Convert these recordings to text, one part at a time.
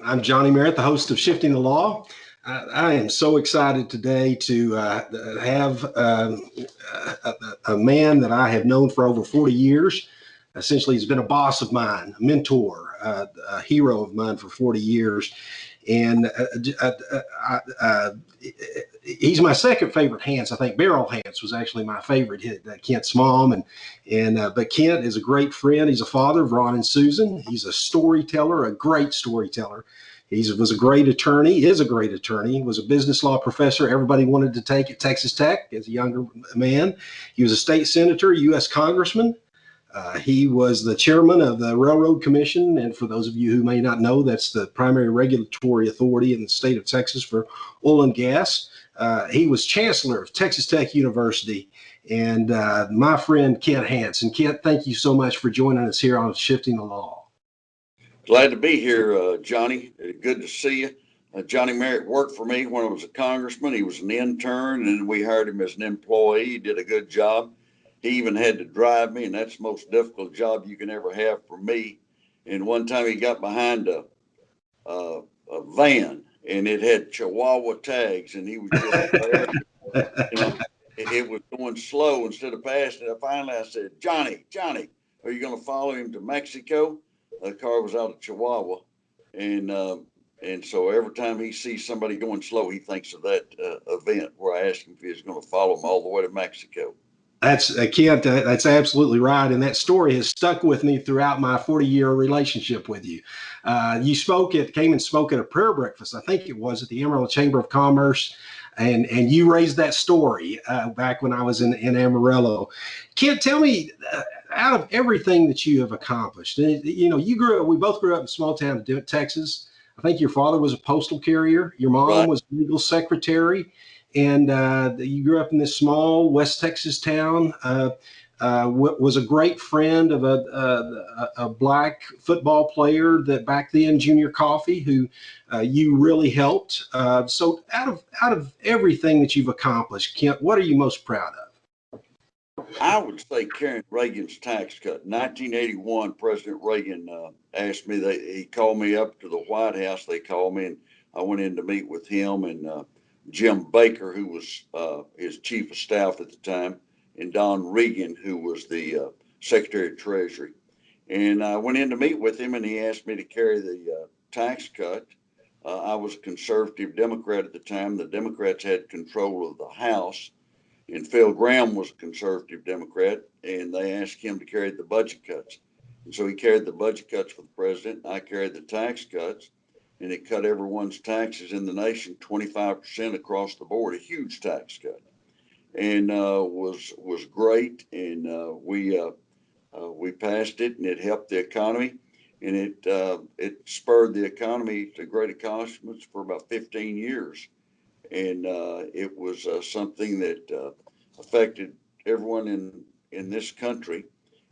I'm Johnny Merritt, the host of Shifting the Law. I am so excited today to have a man that I have known for over 40 years. Essentially, he's been a boss of mine, a mentor, a hero of mine for 40 years. And he's my second favorite Hance. I think Beryl Hance was actually my favorite, Kent's mom. But Kent is a great friend. He's a father of Ron and Susan. He's a storyteller, a great storyteller. He was a great attorney, is a great attorney. He was a business law professor everybody wanted to take at Texas Tech as a younger man. He was a state senator, U.S. congressman. He was the chairman of the Railroad Commission. And for those of you who may not know, that's the primary regulatory authority in the state of Texas for oil and gas. He was chancellor of Texas Tech University. And my friend, Kent Hance. And Kent, thank you so much for joining us here on Shifting the Law. Glad to be here, Johnny. Good to see you. Johnny Merritt worked for me when I was a congressman. He was an intern, and we hired him as an employee. He did a good job. He even had to drive me, and that's the most difficult job you can ever have for me. And one time he got behind a van, and it had Chihuahua tags, and he was just there. It was going slow instead of fast. And finally I said, Johnny, are you going to follow him to Mexico? The car was out of Chihuahua. And so every time he sees somebody going slow, he thinks of that event where I asked him if he was going to follow him all the way to Mexico. That's Kent. That's absolutely right, and that story has stuck with me throughout my 40-year relationship with you. You came and spoke at a prayer breakfast, I think it was, at the Amarillo Chamber of Commerce, and you raised that story back when I was in Amarillo. Kent, tell me, out of everything that you have accomplished, and we both grew up in small town Texas. I think your father was a postal carrier, your mom Right. was a legal secretary. And you grew up in this small West Texas town, was a great friend of a black football player that back then, Junior Coffee, who you really helped. So out of everything that you've accomplished, Kent, what are you most proud of? I would say carrying Reagan's tax cut. 1981, President Reagan asked me, he called me up to the White House. They called me, and I went in to meet with him and Jim Baker, who was his chief of staff at the time, and Don Regan, who was the Secretary of Treasury. And I went in to meet with him, and he asked me to carry the tax cut. I was a conservative Democrat at the time. The Democrats had control of the House, and Phil Gramm was a conservative Democrat, and they asked him to carry the budget cuts. And so he carried the budget cuts for the president. I carried the tax cuts. And it cut everyone's taxes in the nation 25% across the board, a huge tax cut, and was great. And we passed it, and it helped the economy, and it spurred the economy to great accomplishments for about 15 years. And it was something that affected everyone in this country,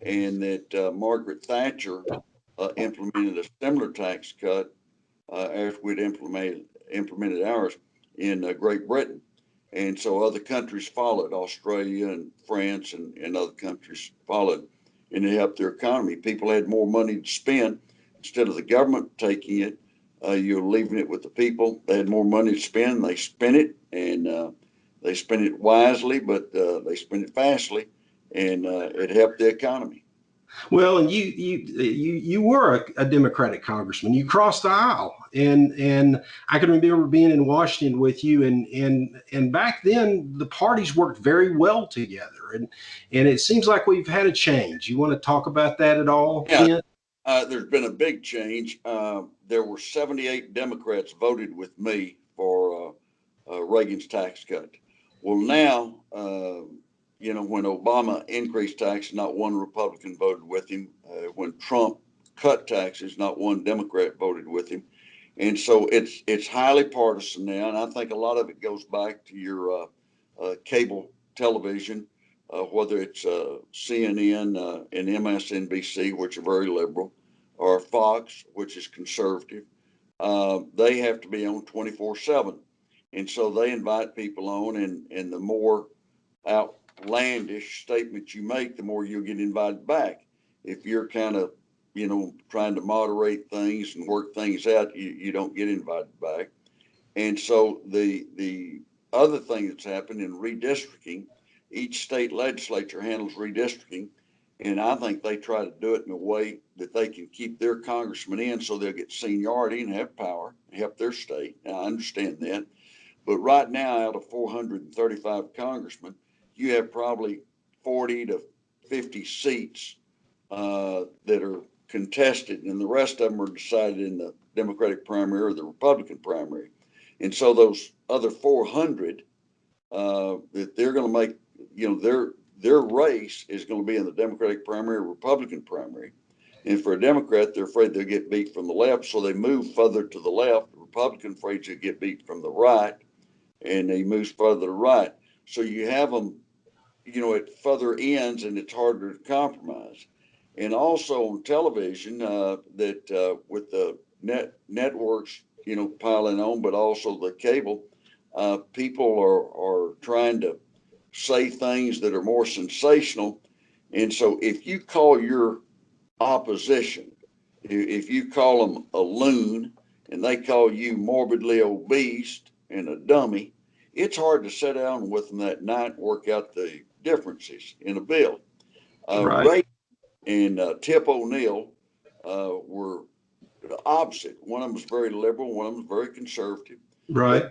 and that Margaret Thatcher implemented a similar tax cut after we'd implemented ours in Great Britain. And so other countries followed, Australia and France and other countries followed, and it helped their economy. People had more money to spend. Instead of the government taking it, you're leaving it with the people. They had more money to spend. They spent it, and they spent it wisely, but they spent it fastly, and it helped the economy. Well, and you were a Democratic congressman. You crossed the aisle, and I can remember being in Washington with you, and back then the parties worked very well together, and it seems like we've had a change. You want to talk about that at all, Yeah. Kent? There's been a big change. There were 78 Democrats voted with me for Reagan's tax cut. Well, now, when Obama increased taxes, not one Republican voted with him. When Trump cut taxes, not one Democrat voted with him. And so it's highly partisan now. And I think a lot of it goes back to your cable television, whether it's CNN and MSNBC, which are very liberal, or Fox, which is conservative. They have to be on 24/7. And so they invite people on, and the more outlandish statements you make, the more you'll get invited back. If you're kind of trying to moderate things and work things out, you don't get invited back. And so the other thing that's happened in redistricting, each state legislature handles redistricting. And I think they try to do it in a way that they can keep their congressmen in so they'll get seniority and have power, help their state. And I understand that. But right now, out of 435 congressmen, you have probably 40 to 50 seats that are contested, and the rest of them are decided in the Democratic primary or the Republican primary. And so those other 400 that they're going to make, their race is going to be in the Democratic primary or Republican primary. And for a Democrat, they're afraid they'll get beat from the left, so they move further to the left. The Republican afraid to get beat from the right, and they move further to the right. So you have them, at further ends, and it's harder to compromise. And also on television, that with the networks, piling on, but also the cable, people are trying to say things that are more sensational. And so if you call your opposition, if you call them a loon and they call you morbidly obese and a dummy, it's hard to sit down with them that night and work out the differences in a bill. Right. Ray and Tip O'Neill were the opposite. One of them was very liberal, one of them was very conservative. Right. They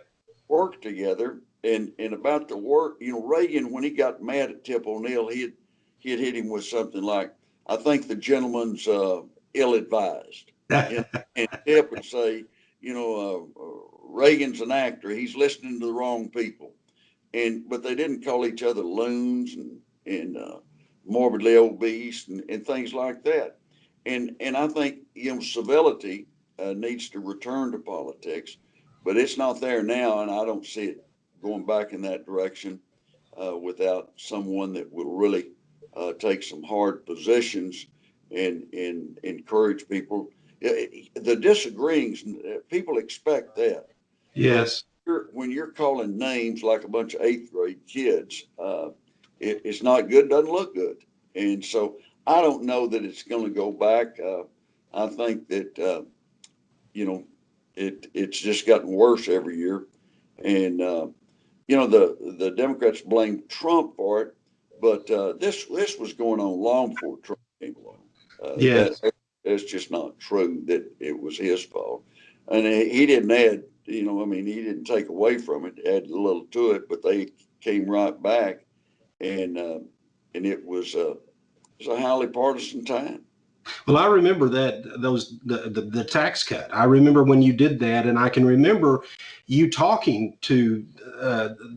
worked together, and about the work, Reagan, when he got mad at Tip O'Neill, he'd hit him with something like, "I think the gentleman's ill-advised." And Tip would say, Reagan's an actor. He's listening to the wrong people. But they didn't call each other loons and morbidly obese and things like that. And I think, civility needs to return to politics, but it's not there now. And I don't see it going back in that direction without someone that will really take some hard positions and encourage people. The disagreeing, people expect that. Yes. But when you're calling names like a bunch of 8th grade kids, it's not good, doesn't look good. And so I don't know that it's going to go back. I think that, it's just gotten worse every year. And, the Democrats blame Trump for it, but this was going on long before Trump came along. Yes. That's just not true that it was his fault. And he didn't add, he didn't take away from it, add a little to it, but they came right back. And it was a highly partisan time. Well, I remember the tax cut. I remember when you did that, and I can remember you talking to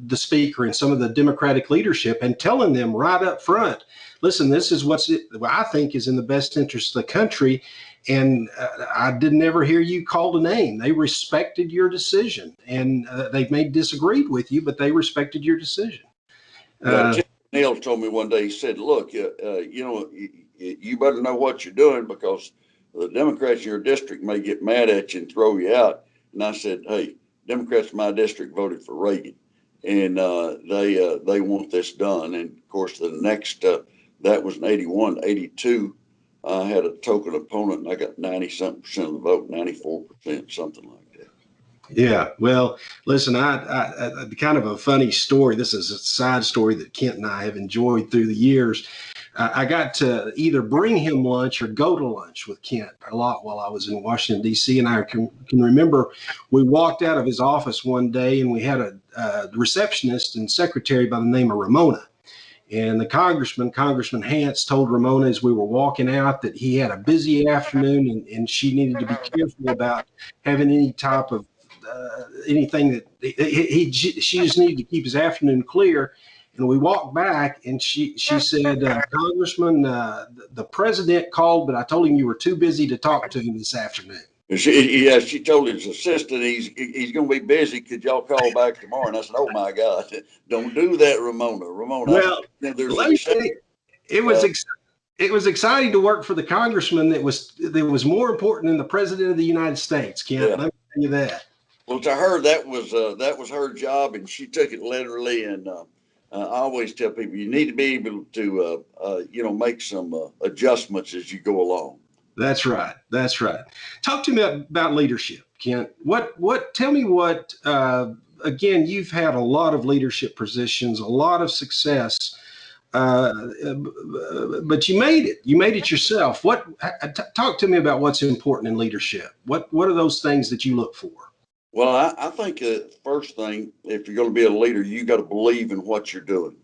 the speaker and some of the Democratic leadership and telling them right up front, listen, this is what I think is in the best interest of the country. And I didn't ever hear you called a name. They respected your decision, and they may disagreed with you, but they respected your decision. Tim Neal told me one day, he said, look, you better know what you're doing because the Democrats in your district may get mad at you and throw you out. And I said, hey, Democrats in my district voted for Reagan, and they want this done. And of course, the next, that was in 81, 82. I had a token opponent and I got 90-something% of the vote, 94%, something like that. Yeah. Well, listen, I kind of a funny story. This is a side story that Kent and I have enjoyed through the years. I got to either bring him lunch or go to lunch with Kent a lot while I was in Washington, D.C. And I can remember we walked out of his office one day and we had a receptionist and secretary by the name of Ramona. And the Congressman Hance, told Ramona as we were walking out that he had a busy afternoon and she needed to be careful about having any type of anything that she just needed to keep his afternoon clear. And we walked back and she said, Congressman, the president called, but I told him you were too busy to talk to him this afternoon. She told his assistant he's going to be busy. Could y'all call back tomorrow? And I said, oh my God, don't do that, Ramona. Well, let me tell you, it was exciting to work for the congressman that was more important than the president of the United States. Kent, let me tell you that. Well, to her, that was her job, and she took it literally. And I always tell people you need to be able to make some adjustments as you go along. That's right. That's right. Talk to me about leadership, Kent. Tell me again, you've had a lot of leadership positions, a lot of success, uh, but you made it. You made it yourself. Talk to me about what's important in leadership. What are those things that you look for? Well, I think the first thing, if you're going to be a leader, you got to believe in what you're doing.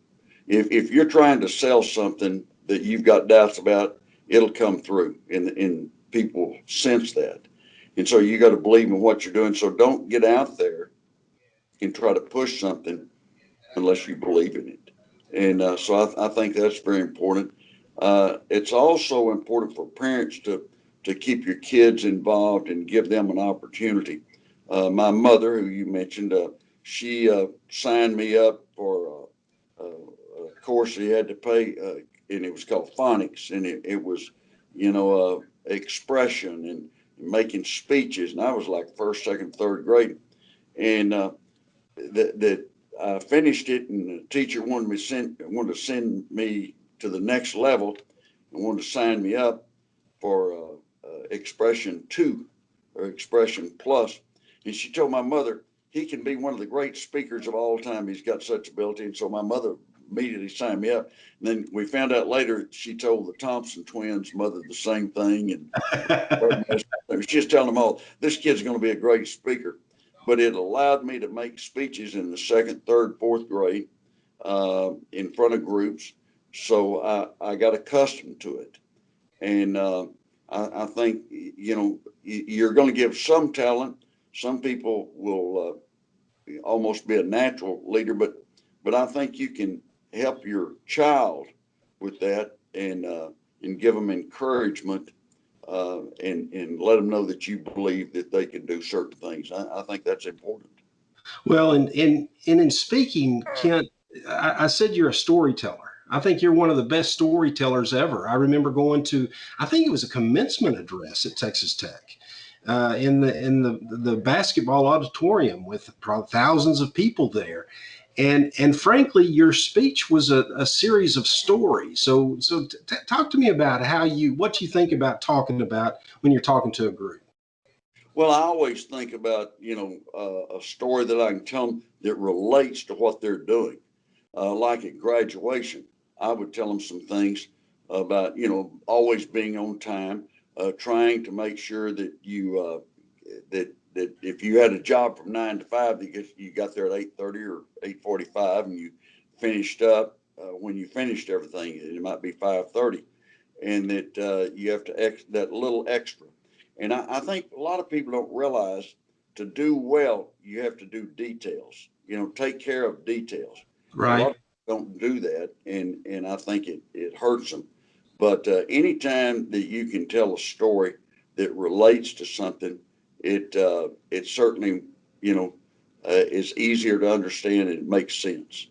If you're trying to sell something that you've got doubts about, it'll come through, and people sense that. And so you got to believe in what you're doing. So don't get out there and try to push something unless you believe in it. And so I think that's very important. It's also important for parents to keep your kids involved and give them an opportunity. My mother, who you mentioned, she signed me up for a course he had to pay, and it was called phonics, and it was, expression and making speeches, and I was like first, second, third grade, and that I finished it, and the teacher wanted to send me to the next level, and wanted to sign me up for expression 2 or expression plus. And she told my mother he can be one of the great speakers of all time. He's got such ability. And so my mother immediately signed me up. And then we found out later she told the Thompson twins' mother the same thing. And she's telling them all, this kid's going to be a great speaker. But it allowed me to make speeches in the second, third, fourth grade in front of groups. So I got accustomed to it. And I think, you're going to give some talent. Some people will almost be a natural leader, but I think you can help your child with that and give them encouragement and let them know that you believe that they can do certain things. I think that's important. Well, and in speaking, Kent, I said you're a storyteller. I think you're one of the best storytellers ever. I remember going to, I think it was a commencement address at Texas Tech, in the basketball auditorium with probably thousands of people there, and frankly, your speech was a series of stories. Talk to me about what you think about talking about when you're talking to a group. Well, I always think about, a story that I can tell them that relates to what they're doing. Like at graduation, I would tell them some things about, always being on time, trying to make sure that that if you had a job from 9 to 5, you got there at 8:30 or 8:45, and you finished up when you finished everything. It might be 5:30, and that you have to that little extra. And I think a lot of people don't realize to do well, you have to do details. Take care of details. A lot Right. of people don't do that, and I think it hurts them. But anytime that you can tell a story that relates to something, it certainly is easier to understand and it makes sense.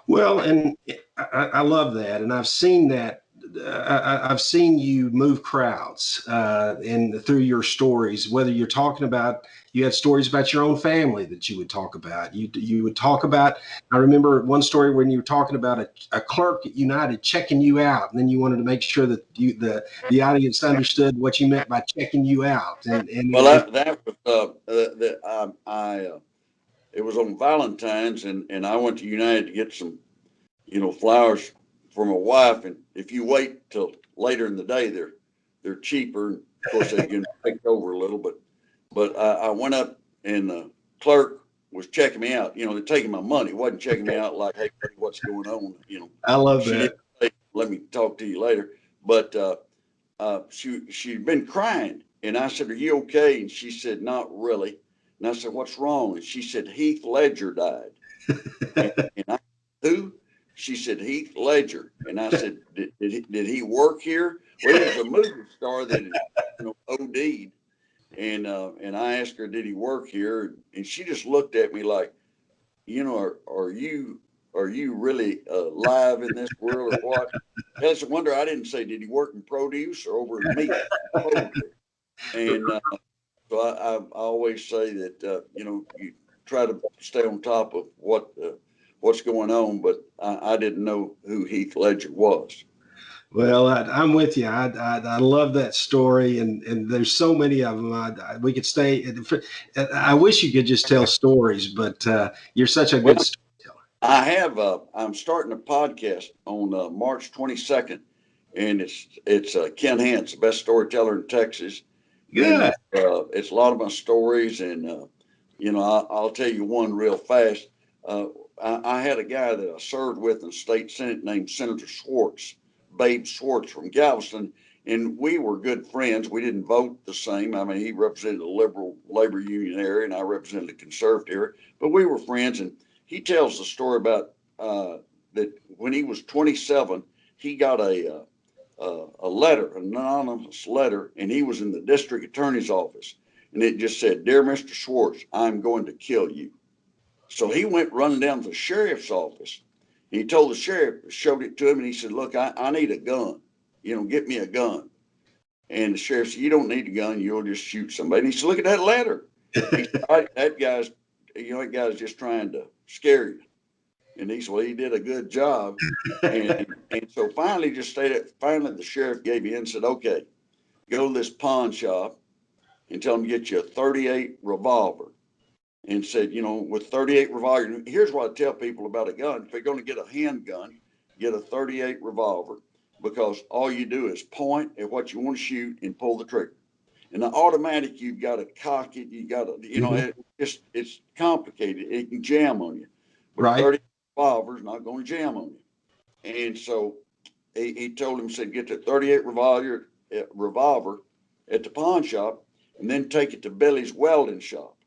Well, and I love that, and I've seen that. I've seen you move crowds, and through your stories. Whether you're talking about, you had stories about your own family that you would talk about. You would talk about. I remember one story when you were talking about a clerk at United checking you out, and then you wanted to make sure that the audience understood what you meant by checking you out. Well, that was it was on Valentine's, and I went to United to get some flowers for my wife. And if you wait till later in the day, they're cheaper. And of course, they get picked over a little, but I went up, and the clerk was checking me out. They're taking my money. Wasn't checking me out like, hey, buddy, what's going on? I love She that. didn't say, let me talk to you later. But she'd been crying, and I said, "Are you okay?" And she said, "Not really." And I said, "What's wrong?" And she said, "Heath Ledger died." And I, who? She said, "Heath Ledger." And I said, did he work here? Well, he was a movie star that OD'd. And I asked her, did he work here? And she just looked at me like, are you really alive in this world or what? It's a wonder I didn't say, did he work in produce or over in meat? Poultry. And so I always say that, you try to stay on top of what's going on, but I didn't know who Heath Ledger was. Well, I'm with you. I love that story, and there's so many of them. We could stay. I wish you could just tell stories, but you're such a Well, good storyteller. I'm starting a podcast on March 22nd, and it's Kent Hance, the best storyteller in Texas, and Good. it's a lot of my stories. And I'll tell you one real fast. Uh, I had a guy that I served with in the state senate named Senator Schwartz, Babe Schwartz from Galveston, and we were good friends. We didn't vote the same. I mean, he represented the liberal labor union area, and I represented the conservative area, but we were friends. And he tells the story about that when he was 27, he got a letter, an anonymous letter, and he was in the district attorney's office, and it just said, "Dear Mr. Schwartz, I'm going to kill you." So he went running down to the sheriff's office. He told the sheriff, showed it to him, and he said, "Look, I need a gun. Get me a gun." And the sheriff said, "You don't need a gun. You'll just shoot somebody." And he said, "Look at that letter." He said, "That guy's just trying to scare you." And he said, "Well, he did a good job." And so finally, finally, the sheriff gave in and said, "Okay, go to this pawn shop and tell them to get you a 38 revolver." And said, with 38 revolver, here's what I tell people about a gun. If you're going to get a handgun, get a 38 revolver, because all you do is point at what you want to shoot and pull the trigger. And the automatic, you've got to cock it. You got to, it's complicated. It can jam on you. But a Right. 30 revolver is not going to jam on you. And so he told him, said, get the 38 revolver at the pawn shop, and then take it to Billy's welding shop.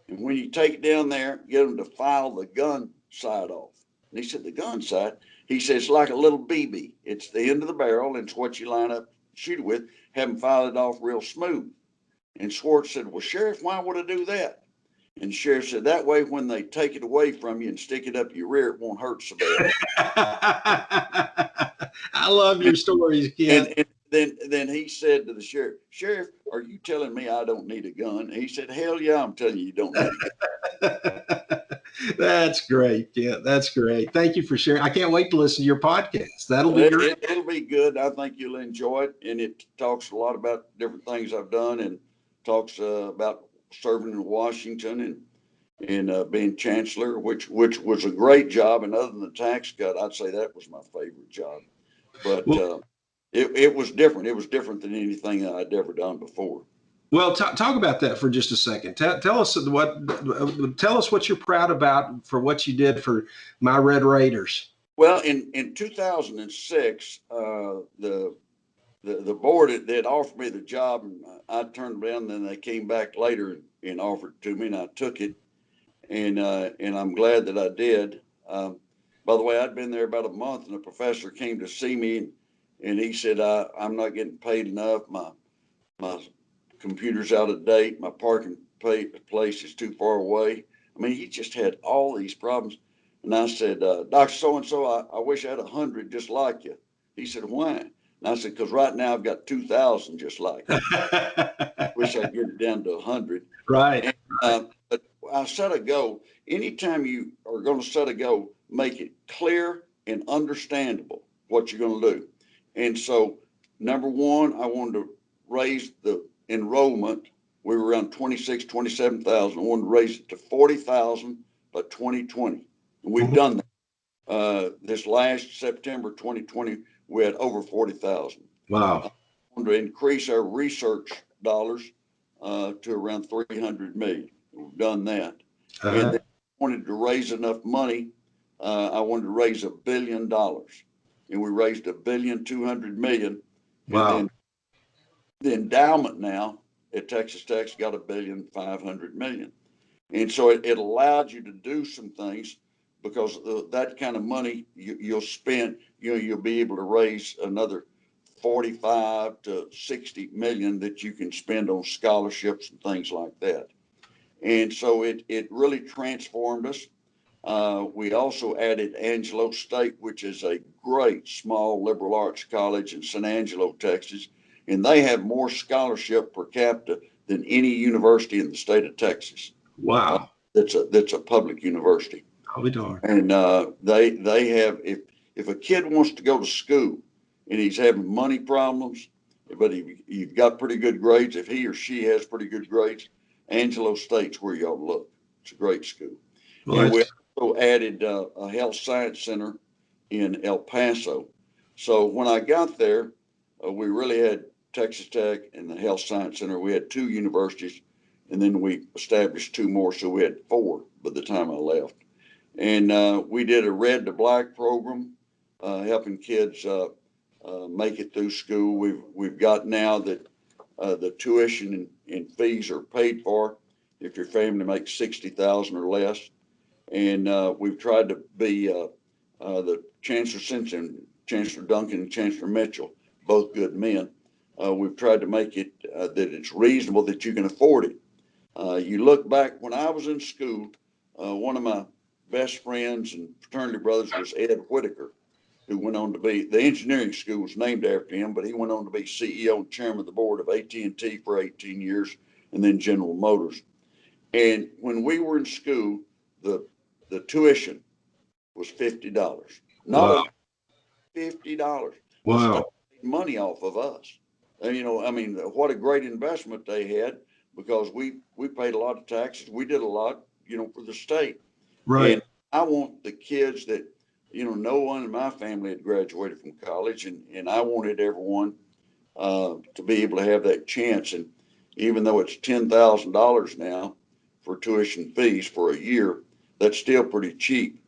And when you take it down there, get them to file the gun side off. And he said, "The gun side?" He said, "It's like a little BB. It's the end of the barrel, and it's what you line up, shoot it with, have them file it off real smooth." And Schwartz said, "Well, Sheriff, why would I do that?" And the sheriff said, "That way, when they take it away from you and stick it up your rear, it won't hurt so bad." I love your stories, Kent. And then he said to the sheriff, "Sheriff, are you telling me I don't need a gun?" And he said, "Hell yeah, I'm telling you don't need a gun." That's great, Kent. That's great. Thank you for sharing. I can't wait to listen to your podcast. That'll be great. It'll be good. I think you'll enjoy it. And it talks a lot about different things I've done, and talks about serving in Washington and being chancellor, which was a great job. And other than the tax cut, I'd say that was my favorite job. But Well, it was different. It was different than anything I'd ever done before. well, talk about that for just a second. Tell us what you're proud about for what you did for my Red Raiders. Well, in 2006, the board that offered me the job, and I turned it down. Then they came back later and offered it to me, and I took it. And I'm glad that I did. By the way, I'd been there about a month, and a professor came to see me, and he said, "I'm not getting paid enough. My computer's out of date. My parking place is too far away." I mean, he just had all these problems. And I said, "Dr. So-and-so, I wish I had 100 just like you." He said, "Why?" And I said, "Because right now I've got 2,000 just like you. Wish I could get it down to 100. Right. And, but I set a goal. Anytime you are going to set a goal, make it clear and understandable what you're going to do. And so, number one, I wanted to raise the enrollment. We were around 26, 27,000. I wanted to raise it to 40,000 by 2020. And we've done that. This last September 2020, we had over 40,000. Wow. To increase our research dollars to around 300 million. We've done that. Uh-huh. And then wanted to raise enough money. I wanted to raise $1 billion, and we raised $1,200,000,000. Wow. And then the endowment now at Texas Tech's got $1,500,000,000. And so it allowed you to do some things, because that kind of money you'll spend, you'll be able to raise another 45 to 60 million that you can spend on scholarships and things like that. And so it really transformed us. We also added Angelo State, which is a great small liberal arts college in San Angelo, Texas, and they have more scholarship per capita than any university in the state of Texas. Wow. That's a public university. I'll be darned. And they have, if a kid wants to go to school and he's having money problems, but you've got pretty good grades. If he or she has pretty good grades, Angelo State's where y'all look. It's a great school. Well, And we also added a health science center in El Paso. So when I got there, we really had Texas Tech and the Health Science Center. We had 2 universities, and then we established 2 more, so we had 4 by the time I left. And we did a Red to Black program, helping kids make it through school. We've got now that the tuition and fees are paid for if your family makes $60,000 or less. And we've tried to be the Chancellor Simpson, Chancellor Duncan, and Chancellor Mitchell, both good men. We've tried to make it that it's reasonable that you can afford it. You look back when I was in school, one of my best friends and fraternity brothers was Ed Whitaker, who went on to be, the engineering school was named after him, but he went on to be CEO and chairman of the board of AT&T for 18 years and then General Motors. And when we were in school, the tuition was $50. Not wow. $50. The state Wow. made money off of us. And, I mean, what a great investment they had, because we paid a lot of taxes. We did a lot, for the state. Right. And I want the kids that, no one in my family had graduated from college, and I wanted everyone to be able to have that chance. And even though it's $10,000 now for tuition fees for a year, that's still pretty cheap.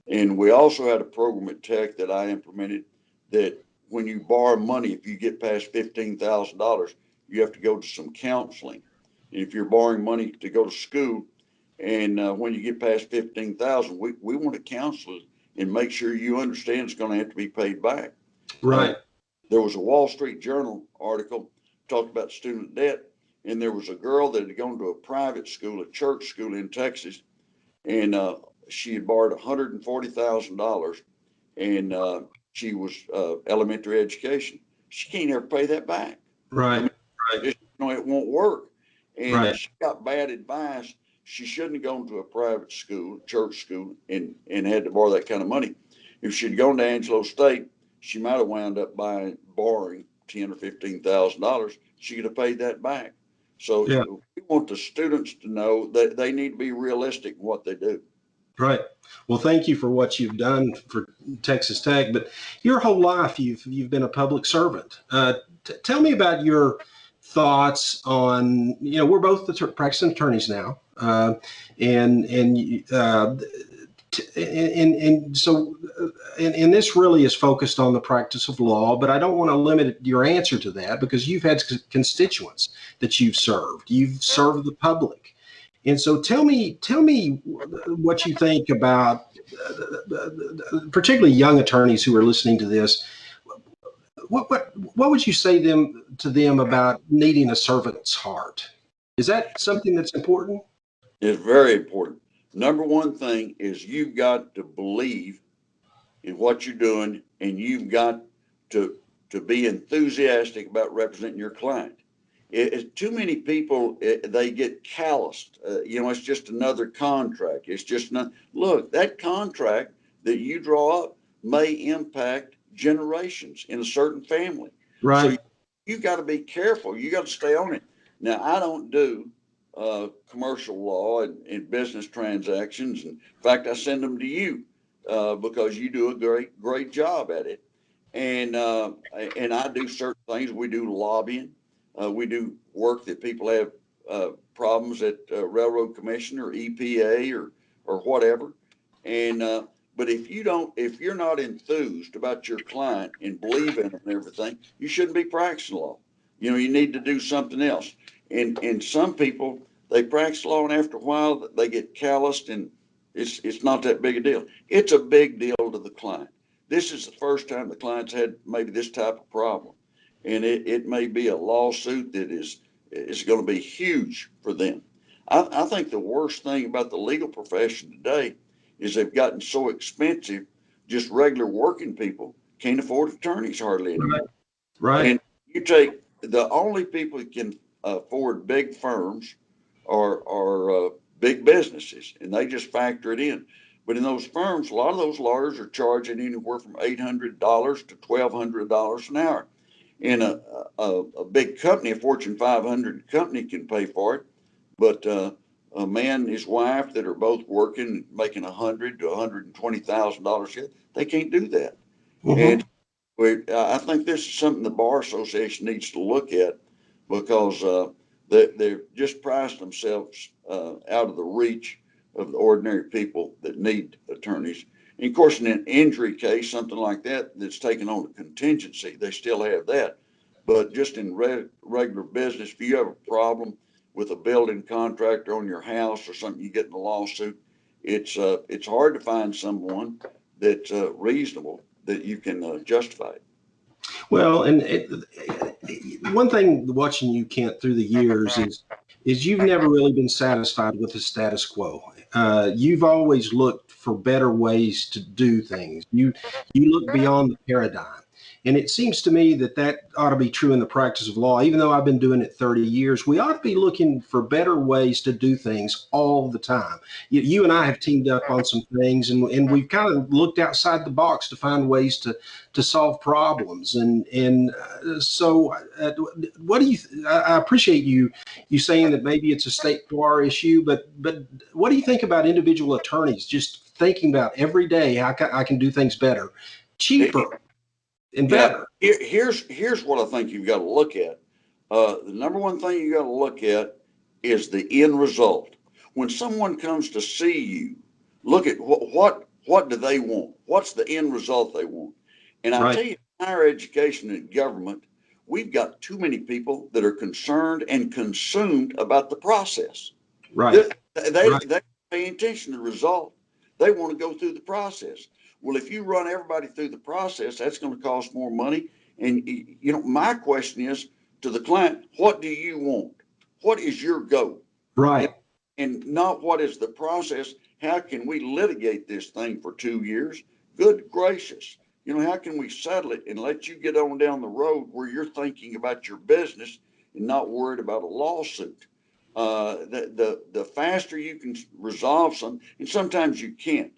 And we also had a program at Tech that I implemented that when you borrow money, if you get past $15,000, you have to go to some counseling. And if you're borrowing money to go to school, and when you get past 15,000, we want to counsel and make sure you understand it's going to have to be paid back. Right. There was a Wall Street Journal article talked about student debt, and there was a girl that had gone to a private school, a church school in Texas, and she had borrowed $140,000, and she was elementary education. She can't ever pay that back. I Right. mean, Right. just, it won't work. And Right. she got bad advice. She shouldn't have gone to a private school, church school, and had to borrow that kind of money. If she'd gone to Angelo State, she might have wound up borrowing $10,000 or $15,000. She could have paid that back. So Yeah. we want the students to know that they need to be realistic in what they do. Right. Well, thank you for what you've done for Texas Tech, but your whole life you've been a public servant. Tell me about your thoughts on, we're both the practicing attorneys now, and so and this really is focused on the practice of law, but I don't want to limit your answer to that, because you've had constituents that you've served the public. And so tell me what you think about, particularly young attorneys who are listening to this. What would you say to them about needing a servant's heart? Is that something that's important? It's very important. Number one thing is you've got to believe in what you're doing, and you've got to be enthusiastic about representing your client. Too many people, they get calloused. It's just another contract. It's just not. Look, that contract that you draw up may impact generations in a certain family. So Right. you got to be careful. You got to stay on it. Now, I don't do commercial law and business transactions. In fact, I send them to you because you do a great job at it. And I do certain things. We do lobbying. We do work that people have problems at Railroad Commission or EPA or whatever. And but if you're not enthused about your client and believe in them and everything, you shouldn't be practicing law. You need to do something else. And some people, they practice law, and after a while they get calloused, and it's not that big a deal. It's a big deal to the client. This is the first time the client's had maybe this type of problem, and it may be a lawsuit that is going to be huge for them. I think the worst thing about the legal profession today is they've gotten so expensive. Just regular working people can't afford attorneys hardly anymore. Right. And you take the only people that can afford big firms are big businesses, and they just factor it in. But in those firms, a lot of those lawyers are charging anywhere from $800 to $1,200 an hour. And a big company, a Fortune 500 company, can pay for it. But a man and his wife that are both working, making $100,000 to $120,000 a year, they can't do that. And I think this is something the Bar Association needs to look at, because they've just priced themselves out of the reach of the ordinary people that need attorneys. And of course, in an injury case, something like that, that's taken on a contingency, they still have that. But just in regular business, if you have a problem with a building contractor on your house or something, you get in a lawsuit, it's hard to find someone that's reasonable that you can justify it. Well, and one thing watching you, Kent, through the years is you've never really been satisfied with the status quo. You've always looked for better ways to do things. You look beyond the paradigm. And it seems to me that that ought to be true in the practice of law. Even though I've been doing it 30 years, we ought to be looking for better ways to do things all the time. You and I have teamed up on some things, and we've kind of looked outside the box to find ways to solve problems. So what do you? I appreciate you saying that maybe it's a state bar issue, but what do you think about individual attorneys just thinking about every day how I can do things better, cheaper, and better? Here's what I think you've got to look at. The number one thing you got to look at is the end result. When someone comes to see you, look at what do they want? What's the end result they want? And I tell you, in higher education and government, we've got too many people that are concerned and consumed about the process. Right. They pay attention to the result. They want to go through the process. Well, if you run everybody through the process, that's going to cost more money. And, my question is to the client, what do you want? What is your goal? Right. And not what is the process. How can we litigate this thing for 2 years? Good gracious. How can we settle it and let you get on down the road where you're thinking about your business and not worried about a lawsuit? The faster you can resolve something, and sometimes you can't.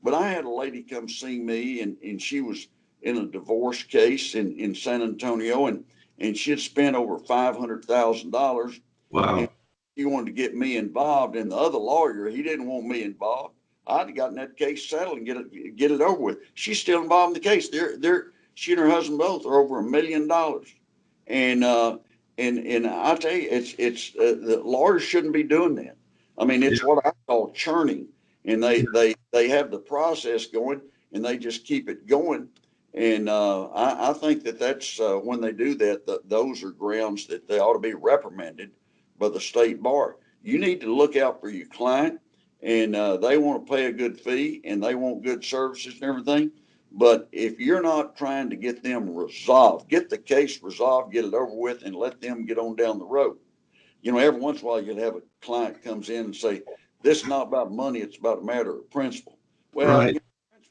But I had a lady come see me, and she was in a divorce case in San Antonio, and she had spent over $500,000. Wow. And she wanted to get me involved, and the other lawyer, he didn't want me involved. I'd gotten that case settled and get it over with. She's still involved in the case. She and her husband both are over $1 million. And I tell you, it's the lawyers shouldn't be doing that. I mean, it's what I call churning. And they have the process going, and they just keep it going. And I think that's when they do that, those are grounds that they ought to be reprimanded by the state bar. You need to look out for your client, and they want to pay a good fee, and they want good services and everything. But if you're not trying to get them resolved, get the case resolved, get it over with, and let them get on down the road. Every once in a while you'll have a client comes in and say, this is not about money, it's about a matter of principle. Well, principle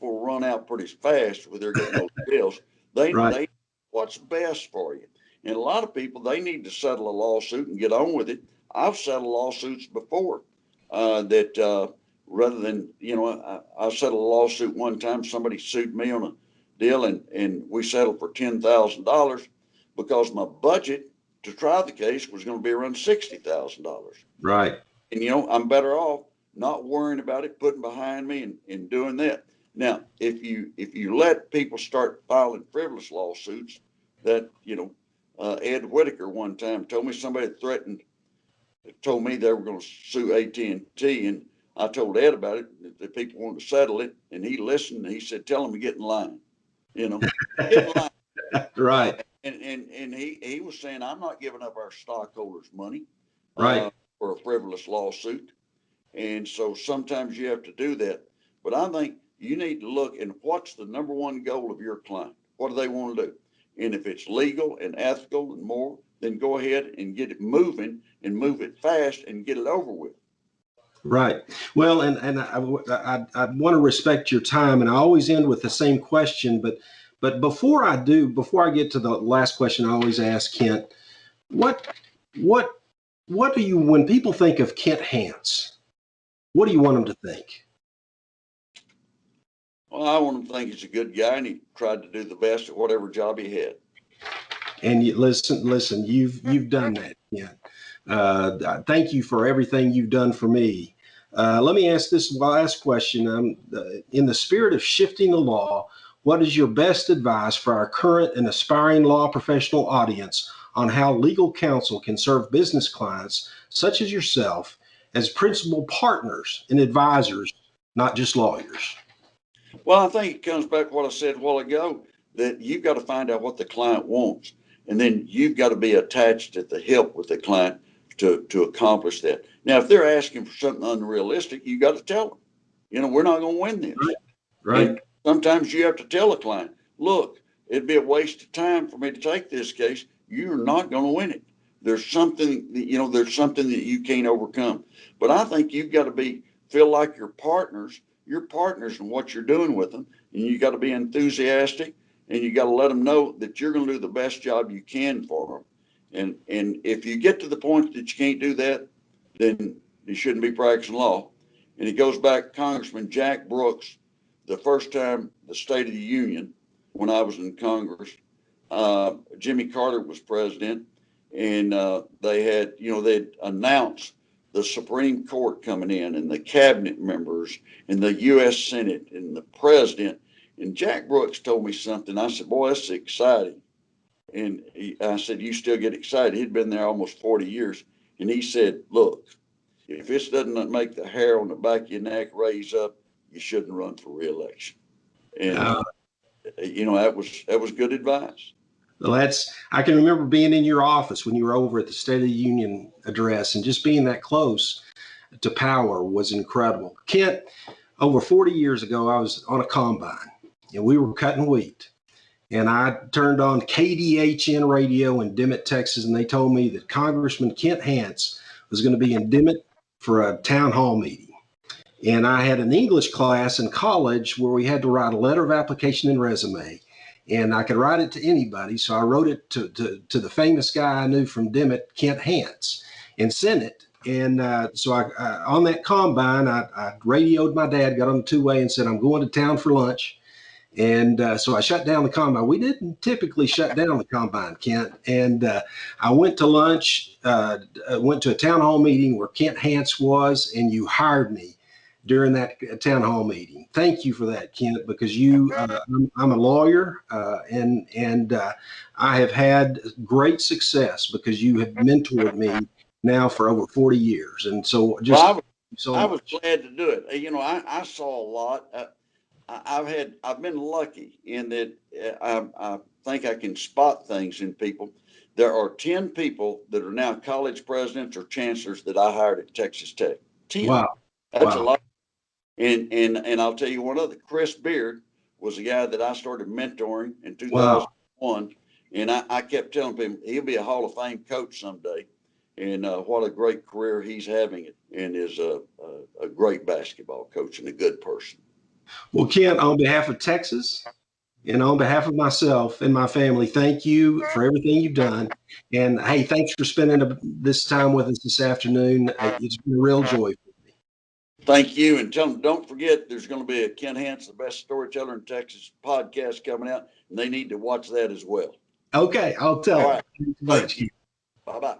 will run out pretty fast when they're getting those bills. They what's best for you. And a lot of people, they need to settle a lawsuit and get on with it. I've settled lawsuits before that rather than, I settled a lawsuit one time. Somebody sued me on a deal, and we settled for $10,000 because my budget to try the case was going to be around $60,000. Right. And, I'm better off not worrying about it, putting behind me and doing that. Now, if you let people start filing frivolous lawsuits, that, Ed Whitaker one time told me somebody told me they were going to sue AT&T, and I told Ed about it, that people wanted to settle it, and he listened, and he said, tell them to get in line, get in line. Right. And he was saying, I'm not giving up our stockholders' money for a frivolous lawsuit. And so sometimes you have to do that. But I think you need to look and what's the number one goal of your client? What do they want to do? And if it's legal and ethical and more, then go ahead and get it moving and move it fast and get it over with. Right. Well, and I want to respect your time, and I always end with the same question. But before I get to the last question, I always ask Kent, what do you, when people think of Kent Hance, what do you want them to think? Well, I want him to think he's a good guy, and he tried to do the best at whatever job he had. And you, listen, you've done that. Yeah. Thank you for everything you've done for me. Let me ask this last question. In the spirit of shifting the law, what is your best advice for our current and aspiring law professional audience on how legal counsel can serve business clients such as yourself as principal partners and advisors, not just lawyers? Well, I think it comes back to what I said a while ago, that you've got to find out what the client wants. And then you've got to be attached at the hip with the client to accomplish that. Now, if they're asking for something unrealistic, you got to tell them, we're not going to win this. Right. And sometimes you have to tell a client, look, it'd be a waste of time for me to take this case. You're not going to win it. There's something that you can't overcome. But I think you've got to feel like you're partners in what you're doing with them. And you got to be enthusiastic, and you got to let them know that you're going to do the best job you can for them. And if you get to the point that you can't do that, then you shouldn't be practicing law. And it goes back, Congressman Jack Brooks, the first time the State of the Union, when I was in Congress, Jimmy Carter was president, and they had announced the Supreme Court coming in, and the cabinet members, and the U.S. Senate, and the president. And Jack Brooks told me something. I said, boy, that's exciting. And I said, you still get excited? He'd been there almost 40 years. And he said, look, if this doesn't make the hair on the back of your neck raise up, you shouldn't run for reelection. And, that was good advice. Well, I can remember being in your office when you were over at the State of the Union address, and just being that close to power was incredible. Kent, over 40 years ago, I was on a combine, and we were cutting wheat. And I turned on KDHN radio in Dimmitt, Texas, and they told me that Congressman Kent Hance was going to be in Dimmitt for a town hall meeting. And I had an English class in college where we had to write a letter of application and resume. And I could write it to anybody. So I wrote it to the famous guy I knew from Dimmitt, Kent Hance, and sent it. And so I on that combine, I radioed my dad, got on the two-way and said, I'm going to town for lunch. And so I shut down the combine. We didn't typically shut down the combine, Kent. And I went to lunch, went to a town hall meeting where Kent Hance was, and you hired me during that town hall meeting. Thank you for that, Kent, because I'm a lawyer, and I have had great success because you have mentored me now for over 40 years. And so I was glad to do it. I saw a lot. I've been lucky in that I think I can spot things in people. There are 10 people that are now college presidents or chancellors that I hired at Texas Tech. 10. Wow. That's a lot. And I'll tell you one other. Chris Beard was the guy that I started mentoring in 2001. Wow. And I kept telling him he'll be a Hall of Fame coach someday. And what a great career he's having, and is a great basketball coach and a good person. Well, Kent, on behalf of Texas and on behalf of myself and my family, thank you for everything you've done. And hey, thanks for spending this time with us this afternoon. It's been a real joy for me. Thank you. And tell them, don't forget, there's going to be a Kent Hance, the best storyteller in Texas podcast coming out, and they need to watch that as well. Okay, I'll tell them. Right. Thank you. Bye-bye.